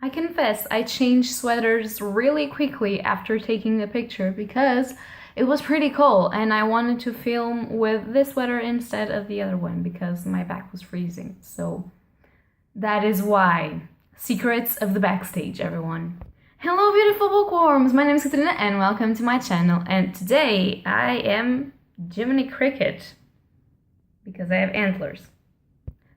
I confess, I changed sweaters really quickly after taking the picture because it was pretty cold and I wanted to film with this sweater instead of the other one because my back was freezing. So that is why. Secrets of the backstage, everyone. Hello, beautiful bookworms! My name is Catarina and welcome to my channel. And today I am Jiminy Cricket because I have antlers.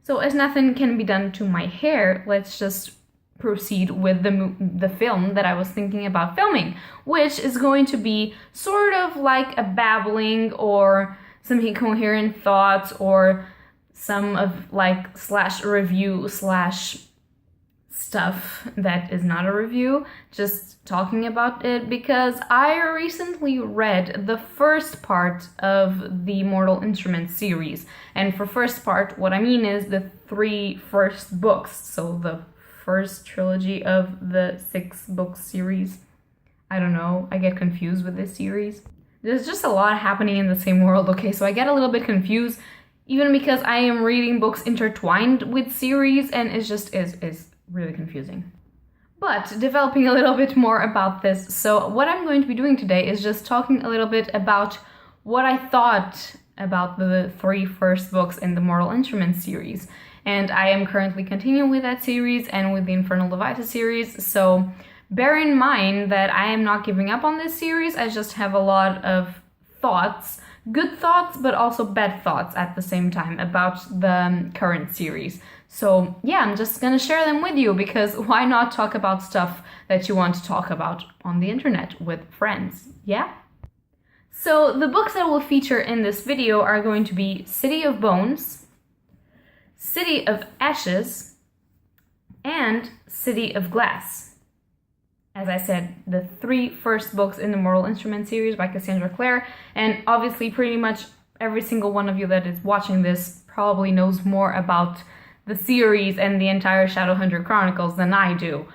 So as nothing can be done to my hair, let's just proceed with the film that I was thinking about filming, which is going to be sort of like a babbling or some incoherent thoughts or some of like slash review slash stuff that is not a review, just talking about it because I recently read the first part of the Mortal Instruments series. And for first part, what I mean is the 3 first books, so the first trilogy of the 6-book series. I don't know, I get confused with this series. There's just a lot happening in the same world, okay, so I get a little bit confused, even because I am reading books intertwined with series, and it just is really confusing. But developing a little bit more about this, so what I'm going to be doing today is just talking a little bit about what I thought about the 3 first books in the Mortal Instruments series. And I am currently continuing with that series and with the Infernal Devices series, so bear in mind that I am not giving up on this series. I just have a lot of thoughts, good thoughts, but also bad thoughts at the same time about the current series. So yeah, I'm just gonna share them with you because why not talk about stuff that you want to talk about on the internet with friends, yeah? So the books that will feature in this video are going to be City of Bones, City of Ashes, and City of Glass. As I said, the 3 first books in the Mortal Instruments series by Cassandra Clare, and obviously pretty much every single one of you that is watching this probably knows more about the series and the entire Shadowhunter Chronicles than I do.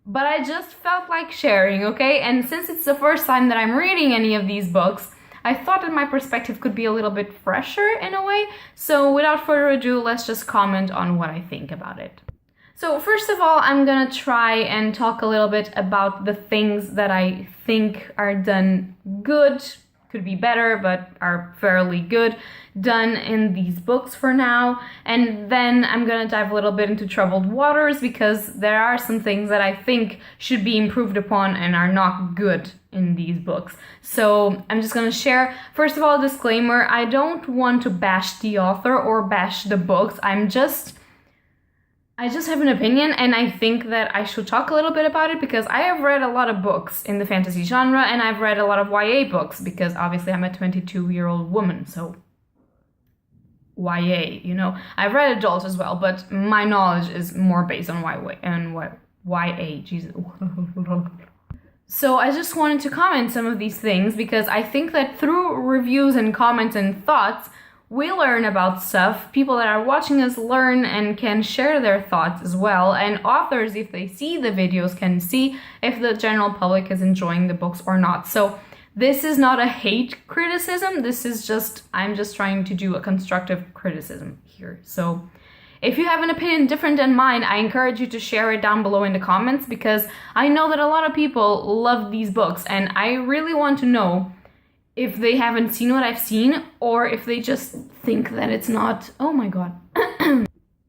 But I just felt like sharing, okay? And since it's the first time that I'm reading any of these books, I thought that my perspective could be a little bit fresher in a way, so without further ado, let's just comment on what I think about it. So first of all, I'm gonna try and talk a little bit about the things that I think are done good, could be better, but are fairly good, done in these books for now. And then I'm gonna dive a little bit into troubled waters because there are some things that I think should be improved upon and are not good in these books. So I'm just gonna share, first of all, a disclaimer. I don't want to bash the author or bash the books. I just have an opinion, and I think that I should talk a little bit about it because I have read a lot of books in the fantasy genre, and I've read a lot of YA books because obviously I'm a 22-year-old woman, so YA, you know. I've read adult as well, but my knowledge is more based on YA, Jesus. So I just wanted to comment some of these things because I think that through reviews and comments and thoughts, we learn about stuff. People that are watching us learn and can share their thoughts as well. And authors, if they see the videos, can see if the general public is enjoying the books or not. So this is not a hate criticism. This is just, I'm just trying to do a constructive criticism here. So if you have an opinion different than mine, I encourage you to share it down below in the comments because I know that a lot of people love these books and I really want to know if they haven't seen what I've seen or if they just think that it's not, oh my god.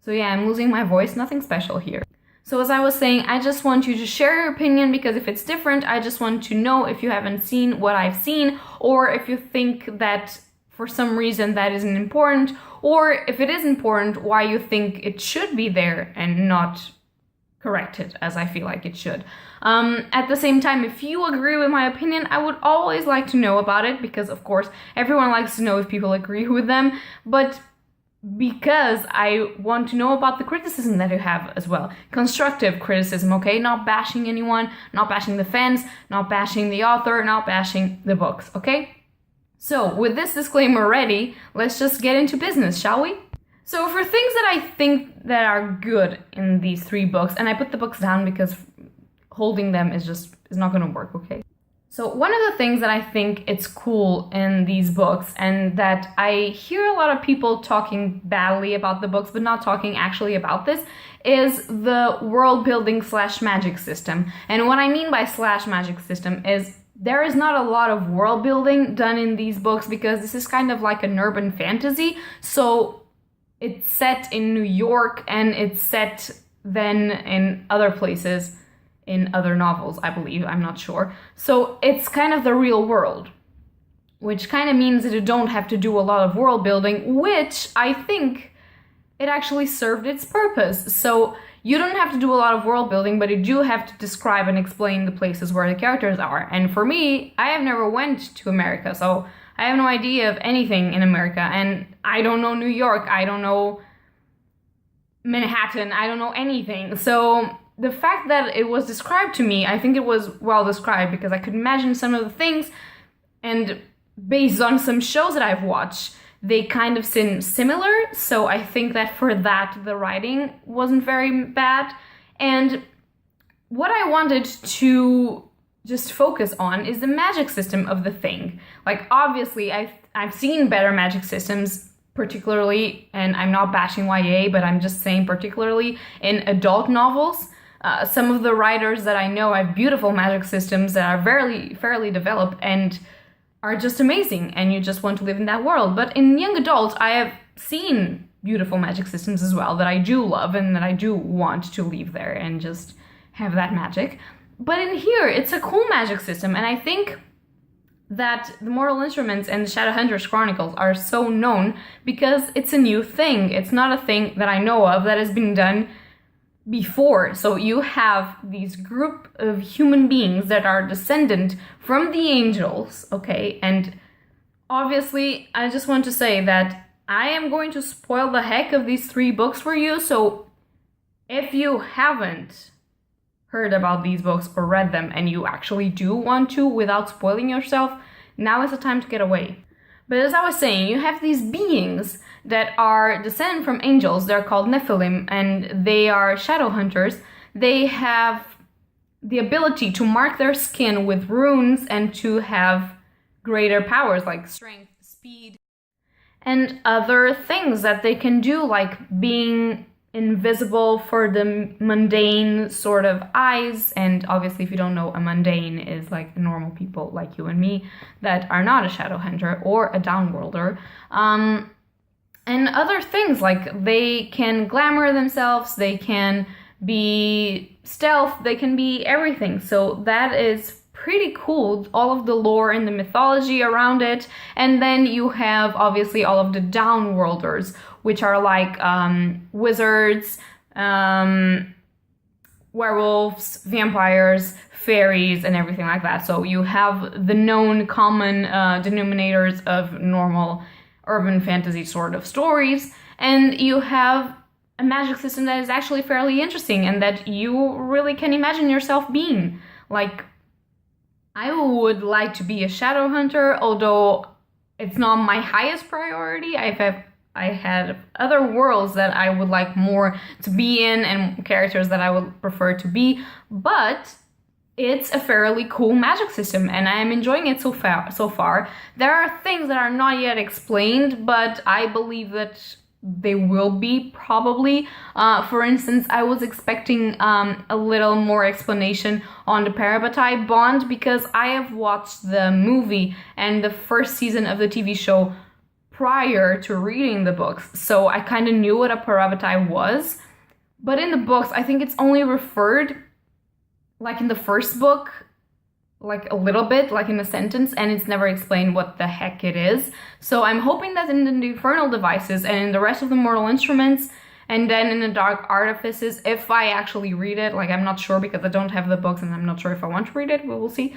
So yeah, I'm losing my voice, nothing special here. So as I was saying, I just want you to share your opinion because if it's different, I just want to know if you haven't seen what I've seen or if you think that for some reason that isn't important, or if it is important, why you think it should be there and not corrected as I feel like it should. At the same time, if you agree with my opinion, I would always like to know about it because of course everyone likes to know if people agree with them, but because I want to know about the criticism that you have as well. Constructive criticism, okay? Not bashing anyone, not bashing the fans, not bashing the author, not bashing the books, okay? So with this disclaimer ready, let's just get into business, shall we? So for things that I think that are good in these 3 books, and I put the books down because holding them is not gonna work, okay? So one of the things that I think it's cool in these books, and that I hear a lot of people talking badly about the books but not talking actually about this, is the world building / magic system. And what I mean by / magic system is there is not a lot of world building done in these books because this is kind of like an urban fantasy. So it's set in New York and it's set then in other places, in other novels, I believe, I'm not sure. So it's kind of the real world, which kind of means that you don't have to do a lot of world building, which I think it actually served its purpose. So you don't have to do a lot of world building, but you do have to describe and explain the places where the characters are. And for me, I have never went to America, so I have no idea of anything in America, and I don't know New York, I don't know Manhattan, I don't know anything. So the fact that it was described to me, I think it was well described because I could imagine some of the things, and based on some shows that I've watched, they kind of seem similar, so I think that for that the writing wasn't very bad. And what I wanted to just focus on is the magic system of the thing. Like, obviously, I've seen better magic systems, particularly, and I'm not bashing YA, but I'm just saying particularly in adult novels. Some of the writers that I know have beautiful magic systems that are fairly developed and are just amazing, and you just want to live in that world. But in young adults, I have seen beautiful magic systems as well that I do love and that I do want to live there and just have that magic. But in here, it's a cool magic system, and I think that the Mortal Instruments and the Shadowhunters Chronicles are so known because it's a new thing. It's not a thing that I know of that has been done before. So you have these group of human beings that are descendant from the angels, okay? And obviously, I just want to say that I am going to spoil the heck of these 3 books for you, so if you haven't heard about these books or read them and you actually do want to without spoiling yourself, now is the time to get away. But as I was saying, you have these beings that are descended from angels. They're called Nephilim, and they are shadow hunters. They have the ability to mark their skin with runes and to have greater powers like strength, speed, and other things that they can do, like being invisible for the mundane sort of eyes. And obviously, if you don't know, a mundane is like normal people like you and me that are not a shadow hunter or a downworlder. And other things, like they can glamour themselves, they can be stealth, they can be everything. So that is pretty cool, all of the lore and the mythology around it. And then you have obviously all of the downworlders, which are like wizards, werewolves, vampires, fairies, and everything like that. So you have the known common denominators of normal urban fantasy sort of stories, and you have a magic system that is actually fairly interesting and that you really can imagine yourself being. Like, I would like to be a shadow hunter, although it's not my highest priority. I had other worlds that I would like more to be in and characters that I would prefer to be, but it's a fairly cool magic system and I am enjoying it so far. There are things that are not yet explained, but I believe that they will be probably. For instance, I was expecting a little more explanation on the Parabatai bond because I have watched the movie and the first season of the TV show prior to reading the books, so I kind of knew what a Parabatai was. But in the books, I think it's only referred, like in the first book, like a little bit, like in a sentence, and it's never explained what the heck it is. So I'm hoping that in the Infernal Devices and in the rest of the Mortal Instruments, and then in the Dark Artifices, if I actually read it, like I'm not sure because I don't have the books and I'm not sure if I want to read it, but we'll see.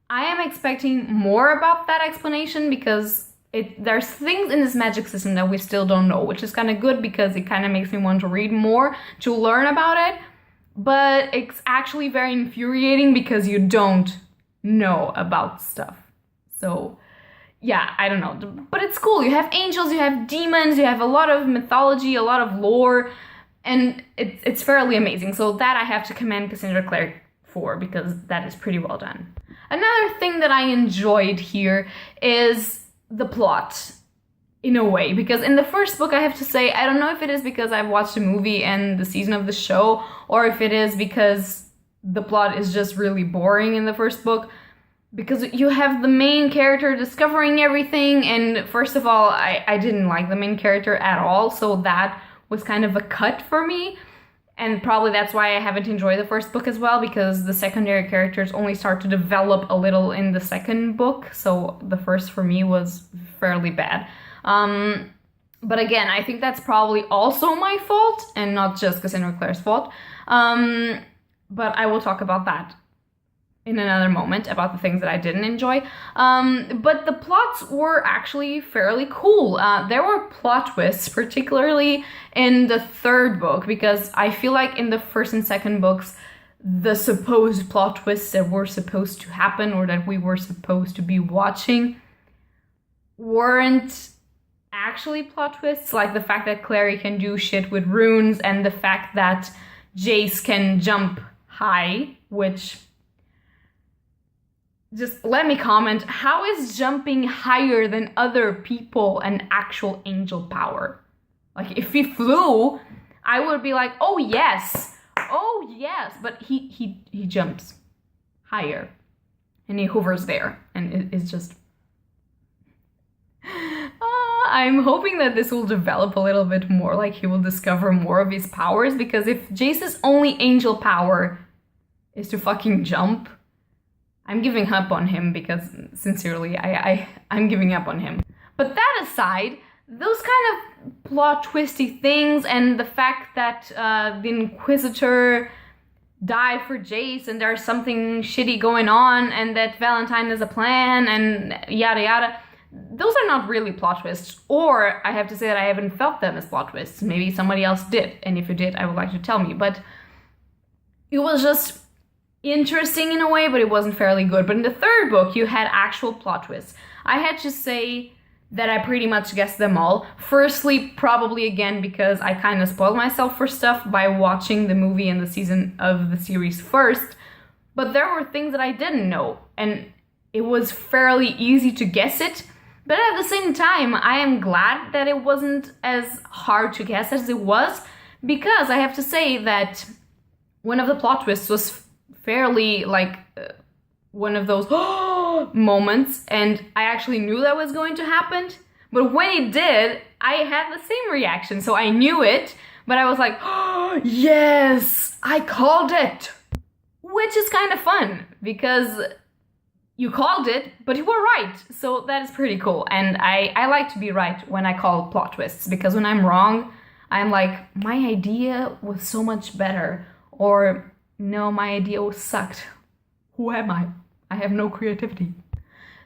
I am expecting more about that explanation because there's things in this magic system that we still don't know, which is kind of good because it kind of makes me want to read more to learn about it. But it's actually very infuriating because you don't know about stuff. So yeah, I don't know. But it's cool. You have angels, you have demons, you have a lot of mythology, a lot of lore, and it's fairly amazing. So that I have to commend Cassandra Clare for because that is pretty well done. Another thing that I enjoyed here is the plot, in a way, because in the first book, I have to say, I don't know if it is because I've watched the movie and the season of the show, or if it is because the plot is just really boring in the first book, because you have the main character discovering everything, and first of all, I didn't like the main character at all, so that was kind of a cut for me. And probably that's why I haven't enjoyed the first book as well, because the secondary characters only start to develop a little in the second book, so the first for me was fairly bad. But again, I think that's probably also my fault, and not just Cassandra Clare's fault. But I will talk about that in another moment, about the things that I didn't enjoy. But the plots were actually fairly cool. There were plot twists, particularly in the third book, because I feel like in the first and second books, the supposed plot twists that were supposed to happen, or that we were supposed to be watching, weren't actually plot twists, like the fact that Clary can do shit with runes, and the fact that Jace can jump high, which... Just let me comment, how is jumping higher than other people an actual angel power? Like, if he flew, I would be like, oh yes, but he jumps higher, and he hovers there, and it's just... I'm hoping that this will develop a little bit more, like he will discover more of his powers, because if Jace's only angel power is to fucking jump, I'm giving up on him, because sincerely, I'm giving up on him. But that aside, those kind of plot twisty things, and the fact that the Inquisitor died for Jace, and there's something shitty going on, and that Valentine has a plan, and yada yada, those are not really plot twists. Or I have to say that I haven't felt them as plot twists. Maybe somebody else did, and if you did, I would like to tell me. But it was just interesting in a way, but it wasn't fairly good. But in the third book, you had actual plot twists. I had to say that I pretty much guessed them all. Firstly, probably again because I kind of spoiled myself for stuff by watching the movie and the season of the series first. But there were things that I didn't know, and it was fairly easy to guess it. But at the same time, I am glad that it wasn't as hard to guess as it was, because I have to say that one of the plot twists was fairly like one of those moments, and I actually knew that was going to happen, but when it did, I had the same reaction. So I knew it, but I was like, oh, yes, I called it, which is kind of fun because you called it, but you were right. So that is pretty cool, and I like to be right when I call plot twists, because when I'm wrong, I'm like, my idea was so much better, or no, my idea sucked. Who am I? I have no creativity.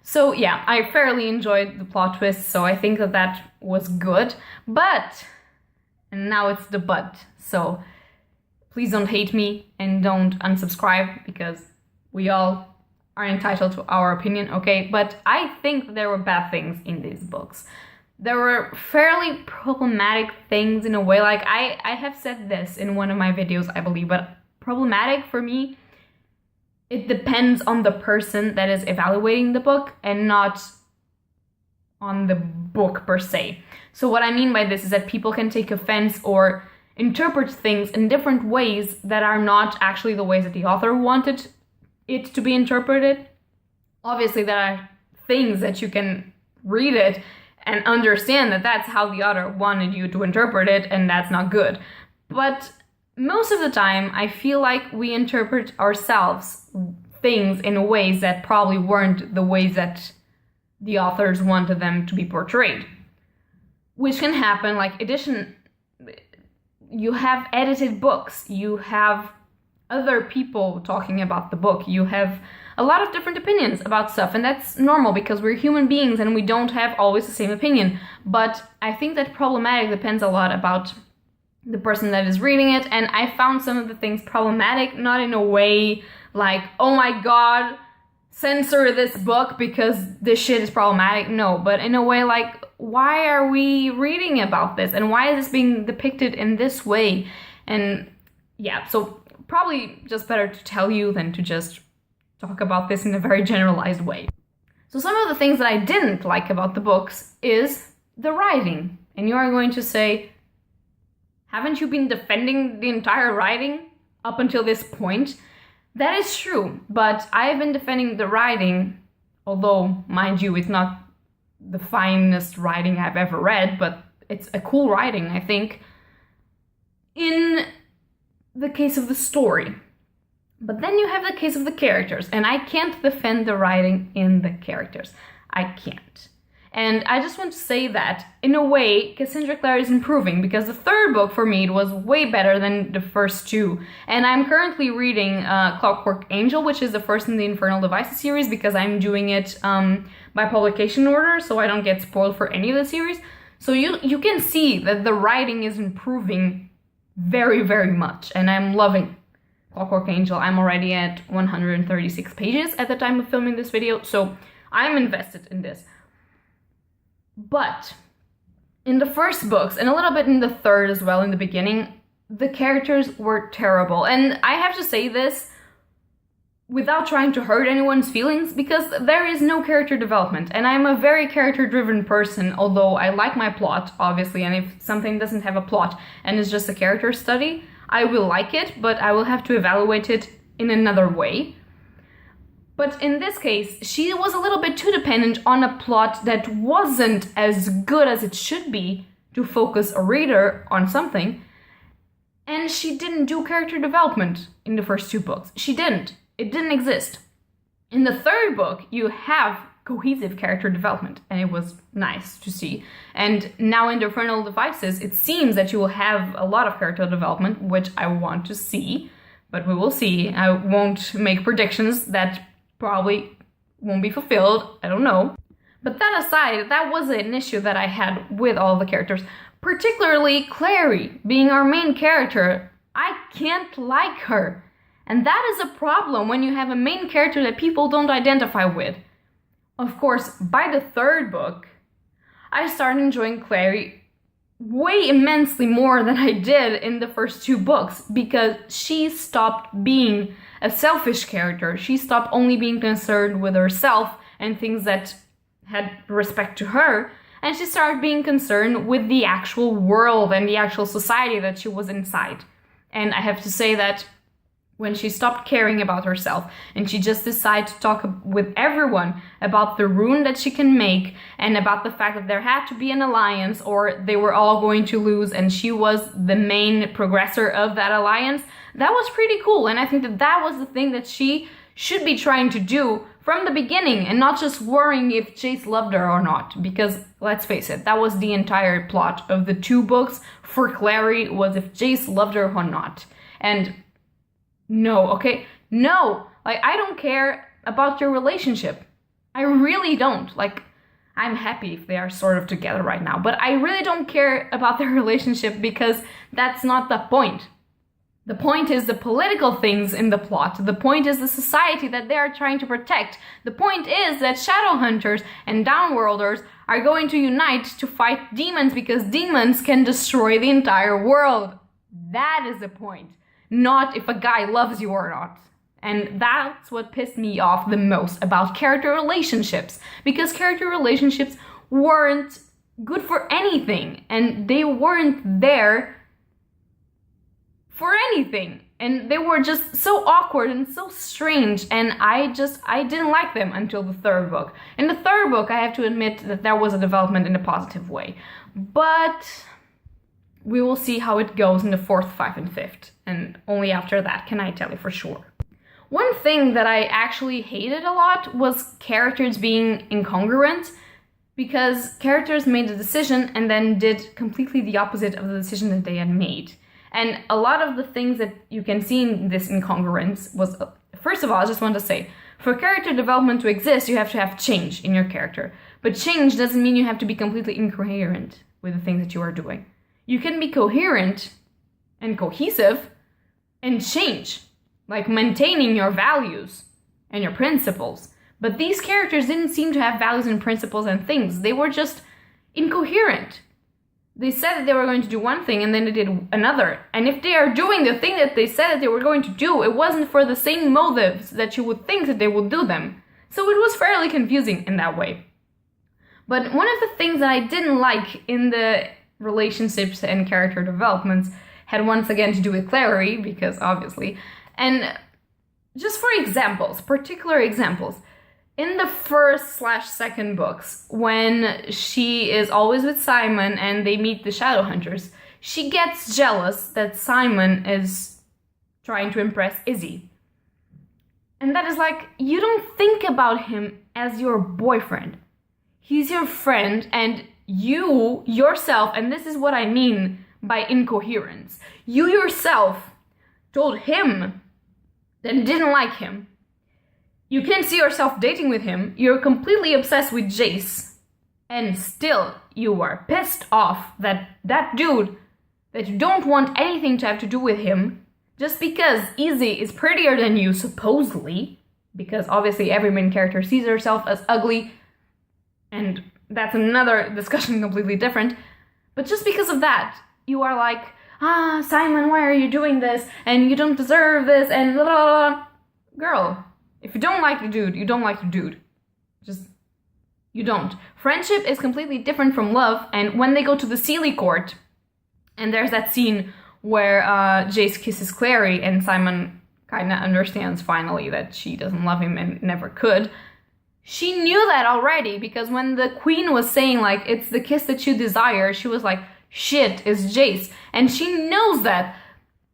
So yeah, I fairly enjoyed the plot twist, so I think that that was good. But, and now it's the but, so please don't hate me and don't unsubscribe, because we all are entitled to our opinion, okay? But I think there were bad things in these books. There were fairly problematic things in a way, like I have said this in one of my videos, I believe, but problematic for me, it depends on the person that is evaluating the book and not on the book per se. So what I mean by this is that people can take offense or interpret things in different ways that are not actually the ways that the author wanted it to be interpreted. Obviously, there are things that you can read it and understand that that's how the author wanted you to interpret it, and that's not good. But most of the time, I feel like we interpret ourselves things in ways that probably weren't the ways that the authors wanted them to be portrayed. Which can happen, like you have edited books, you have other people talking about the book, you have a lot of different opinions about stuff, and that's normal because we're human beings and we don't have always the same opinion. But I think that problematic depends a lot about the person that is reading it, and I found some of the things problematic, not in a way like, oh my god, censor this book because this shit is problematic, no, but in a way like, why are we reading about this, and why is this being depicted in this way? And yeah, so probably just better to tell you than to just talk about this in a very generalized way. So some of the things that I didn't like about the books is the writing. And you are going to say, haven't you been defending the entire writing up until this point? That is true, but I've been defending the writing, although, mind you, it's not the finest writing I've ever read, but it's a cool writing, I think, in the case of the story. But then you have the case of the characters, and I can't defend the writing in the characters. I can't. And I just want to say that, in a way, Cassandra Clare is improving, because the third book, for me, it was way better than the first two. And I'm currently reading Clockwork Angel, which is the first in the Infernal Devices series, because I'm doing it by publication order, so I don't get spoiled for any of the series. So you can see that the writing is improving very, very much, and I'm loving Clockwork Angel. I'm already at 136 pages at the time of filming this video, so I'm invested in this. But in the first books, and a little bit in the third as well in the beginning, the characters were terrible. And I have to say this without trying to hurt anyone's feelings, because there is no character development. And I'm a very character-driven person, although I like my plot, obviously, and if something doesn't have a plot and is just a character study, I will like it, but I will have to evaluate it in another way. But in this case, she was a little bit too dependent on a plot that wasn't as good as it should be to focus a reader on something. And she didn't do character development in the first two books. She didn't. It didn't exist. In the third book, you have cohesive character development, and it was nice to see. And now in the Infernal Devices, it seems that you will have a lot of character development, which I want to see, but we will see. I won't make predictions that probably won't be fulfilled, I don't know. But that aside, that was an issue that I had with all the characters, particularly Clary, being our main character. I can't like her. And that is a problem when you have a main character that people don't identify with. Of course, by the third book, I started enjoying Clary way immensely more than I did in the first two books, because she stopped being a selfish character. She stopped only being concerned with herself and things that had respect to her, and she started being concerned with the actual world and the actual society that she was inside. And I have to say that when she stopped caring about herself and she just decided to talk with everyone about the ruin that she can make and about the fact that there had to be an alliance or they were all going to lose, and she was the main progressor of that alliance, that was pretty cool. And I think that that was the thing that she should be trying to do from the beginning, and not just worrying if Chase loved her or not, because let's face it, that was the entire plot of the two books for Clary, was if Chase loved her or not. And no, okay? No! Like, I don't care about your relationship. I really don't. Like, I'm happy if they are sort of together right now, but I really don't care about their relationship, because that's not the point. The point is the political things in the plot. The point is the society that they are trying to protect. The point is that Shadowhunters and Downworlders are going to unite to fight demons, because demons can destroy the entire world. That is the point. Not if a guy loves you or not. And that's what pissed me off the most about character relationships. Because character relationships weren't good for anything. And they weren't there for anything. And they were just so awkward and so strange. And I didn't like them until the third book. In the third book, I have to admit that there was a development in a positive way. But we will see how it goes in the fourth, fifth, and fifth. And only after that can I tell you for sure. One thing that I actually hated a lot was characters being incongruent, because characters made a decision and then did completely the opposite of the decision that they had made. And a lot of the things that you can see in this incongruence was, first of all, I just want to say, for character development to exist, you have to have change in your character. But change doesn't mean you have to be completely incoherent with the things that you are doing. You can be coherent and cohesive and change, like maintaining your values and your principles. But these characters didn't seem to have values and principles and things. They were just incoherent. They said that they were going to do one thing and then they did another. And if they are doing the thing that they said that they were going to do, it wasn't for the same motives that you would think that they would do them. So it was fairly confusing in that way. But one of the things that I didn't like in the relationships and character developments had once again to do with Clary, because obviously, and just for examples, particular examples, in the first/second books, when she is always with Simon and they meet the Shadowhunters, she gets jealous that Simon is trying to impress Izzy. And that is like, you don't think about him as your boyfriend. He's your friend, and you, yourself, and this is what I mean by incoherence, you yourself told him that you didn't like him. You can't see yourself dating with him. You're completely obsessed with Jace. And still, you are pissed off that that dude, that you don't want anything to have to do with him, just because Izzy is prettier than you, supposedly, because obviously every main character sees herself as ugly, and that's another discussion completely different. But just because of that, you are like, Simon, why are you doing this? And you don't deserve this, and blah, blah, blah. Girl, if you don't like the dude, you don't like the dude. Just, you don't. Friendship is completely different from love, and when they go to the Sealy Court, and there's that scene where Jace kisses Clary, and Simon kind of understands finally that she doesn't love him and never could. She knew that already, because when the queen was saying, like, it's the kiss that you desire, she was like, shit, it's Jace. And she knows that.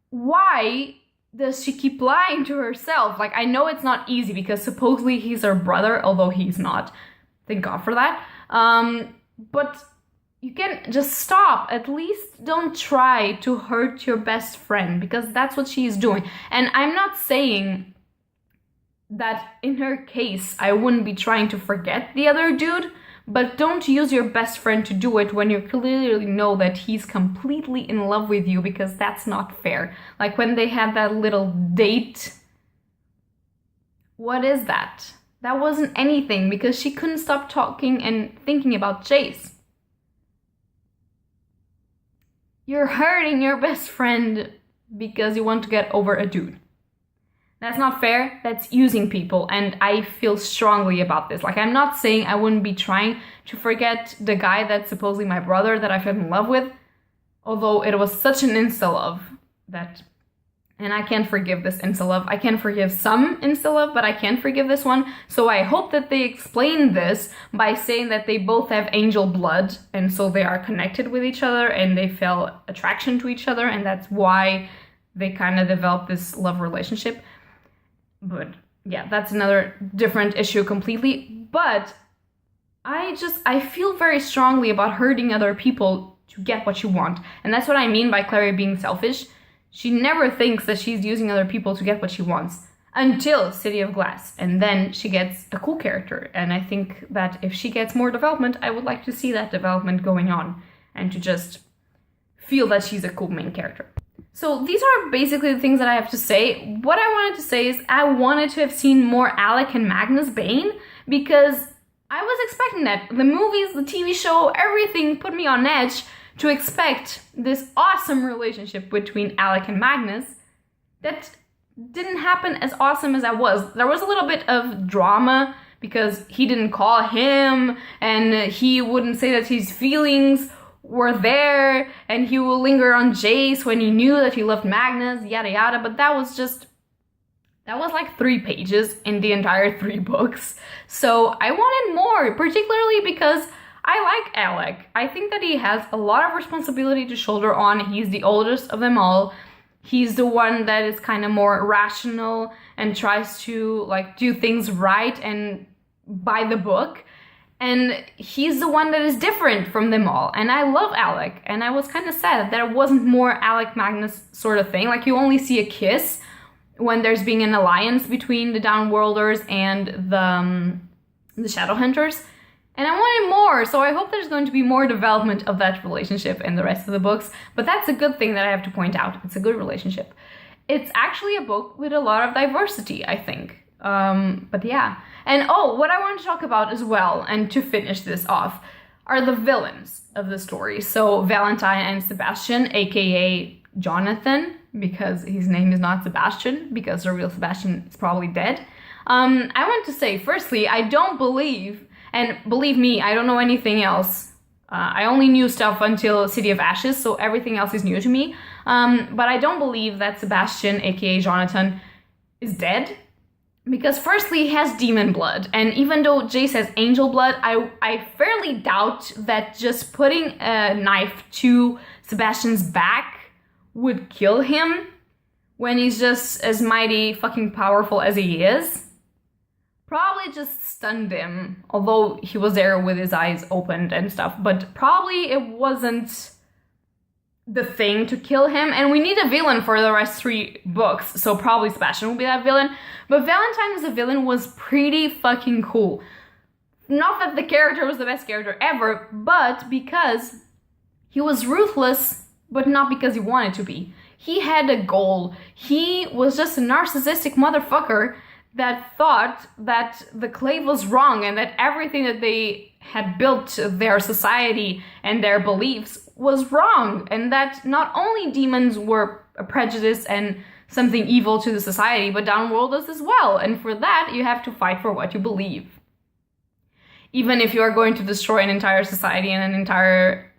Why does she keep lying to herself? Like, I know it's not easy because supposedly he's her brother, although he's not. Thank God for that. But you can just stop. At least don't try to hurt your best friend, because that's what she's doing. And I'm not saying that in her case, I wouldn't be trying to forget the other dude, but don't use your best friend to do it when you clearly know that he's completely in love with you, because that's not fair. Like when they had that little date. What is that? That wasn't anything, because she couldn't stop talking and thinking about Jace. You're hurting your best friend because you want to get over a dude. That's not fair. That's using people, and I feel strongly about this. Like, I'm not saying I wouldn't be trying to forget the guy that's supposedly my brother that I fell in love with, although it was such an insta-love that, and I can't forgive this insta-love. I can forgive some insta-love, but I can't forgive this one. So I hope that they explain this by saying that they both have angel blood, and so they are connected with each other, and they feel attraction to each other, and that's why they kind of develop this love relationship. But yeah, that's another different issue completely. But I feel very strongly about hurting other people to get what you want. And that's what I mean by Clary being selfish. She never thinks that she's using other people to get what she wants until City of Glass. And then she gets a cool character. And I think that if she gets more development, I would like to see that development going on. And to just feel that she's a cool main character. So these are basically the things that I have to say. What I wanted to say is I wanted to have seen more Alec and Magnus Bane, because I was expecting that. The movies, the TV show, everything put me on edge to expect this awesome relationship between Alec and Magnus. That didn't happen as awesome as I was. There was a little bit of drama because he didn't call him, and he wouldn't say that his feelings were there, and he will linger on Jace when he knew that he loved Magnus, yada yada, but that was like 3 pages in the entire 3 books. So I wanted more, particularly because I like Alec. I think that he has a lot of responsibility to shoulder on. He's the oldest of them all. He's the one that is kind of more rational and tries to like do things right and by the book. And he's the one that is different from them all. And I love Alec. And I was kind of sad that there wasn't more Alec Magnus sort of thing. Like, you only see a kiss when there's being an alliance between the Downworlders and the Shadowhunters. And I wanted more, so I hope there's going to be more development of that relationship in the rest of the books. But that's a good thing that I have to point out. It's a good relationship. It's actually a book with a lot of diversity, I think. But yeah. And what I want to talk about as well, and to finish this off, are the villains of the story. So Valentine and Sebastian, aka Jonathan, because his name is not Sebastian, because the real Sebastian is probably dead. I want to say, firstly, I don't believe, and believe me, I don't know anything else. I only knew stuff until City of Ashes, so everything else is new to me. But I don't believe that Sebastian, aka Jonathan, is dead. Because firstly, he has demon blood, and even though Jay says angel blood, I fairly doubt that just putting a knife to Sebastian's back would kill him when he's just as mighty fucking powerful as he is. Probably just stunned him, although he was there with his eyes opened and stuff, but probably it wasn't the thing to kill him, and we need a villain for the rest 3 books, so probably Sebastian will be that villain. But Valentine as a villain was pretty fucking cool. Not that the character was the best character ever, but because he was ruthless, but not because he wanted to be. He had a goal. He was just a narcissistic motherfucker that thought that the Clave was wrong and that everything that they had built, their society and their beliefs, was wrong, and that not only demons were a prejudice and something evil to the society, but downworlders as well, and for that you have to fight for what you believe. Even if you are going to destroy an entire society and an entire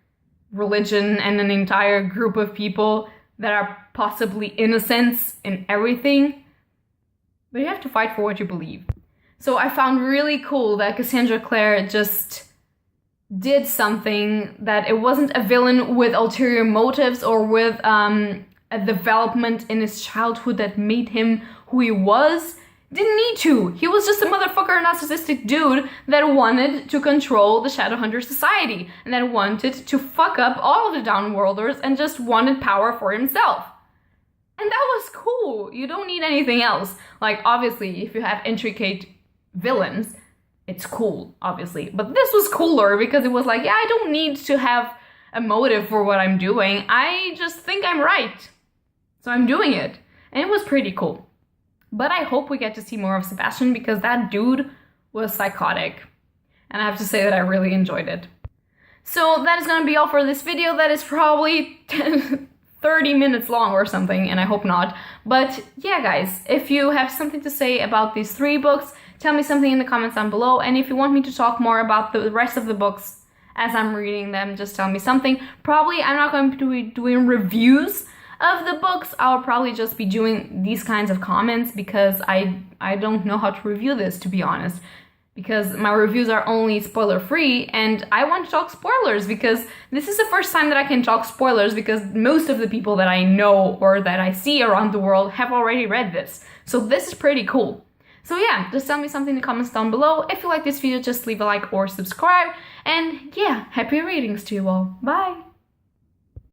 religion and an entire group of people that are possibly innocents in everything, but you have to fight for what you believe. So I found really cool that Cassandra Clare just did something that it wasn't a villain with ulterior motives or with a development in his childhood that made him who he was. Didn't need to. He was just a motherfucker, narcissistic dude that wanted to control the Shadowhunter society and that wanted to fuck up all of the Downworlders and just wanted power for himself. And that was cool. You don't need anything else. Like, obviously, if you have intricate villains, it's cool, obviously. But this was cooler because it was like, yeah, I don't need to have a motive for what I'm doing. I just think I'm right. So I'm doing it. And it was pretty cool. But I hope we get to see more of Sebastian because that dude was psychotic. And I have to say that I really enjoyed it. So that is going to be all for this video. That is probably 30 minutes long or something, and I hope not. But yeah, guys, if you have something to say about these 3 books, tell me something in the comments down below. And if you want me to talk more about the rest of the books as I'm reading them, just tell me something. Probably I'm not going to be doing reviews of the books. I'll probably just be doing these kinds of comments because I don't know how to review this, to be honest. Because my reviews are only spoiler-free, and I want to talk spoilers because this is the first time that I can talk spoilers because most of the people that I know or that I see around the world have already read this. So this is pretty cool. So yeah, just tell me something in the comments down below. If you like this video, just leave a like or subscribe. And yeah, happy readings to you all. Bye!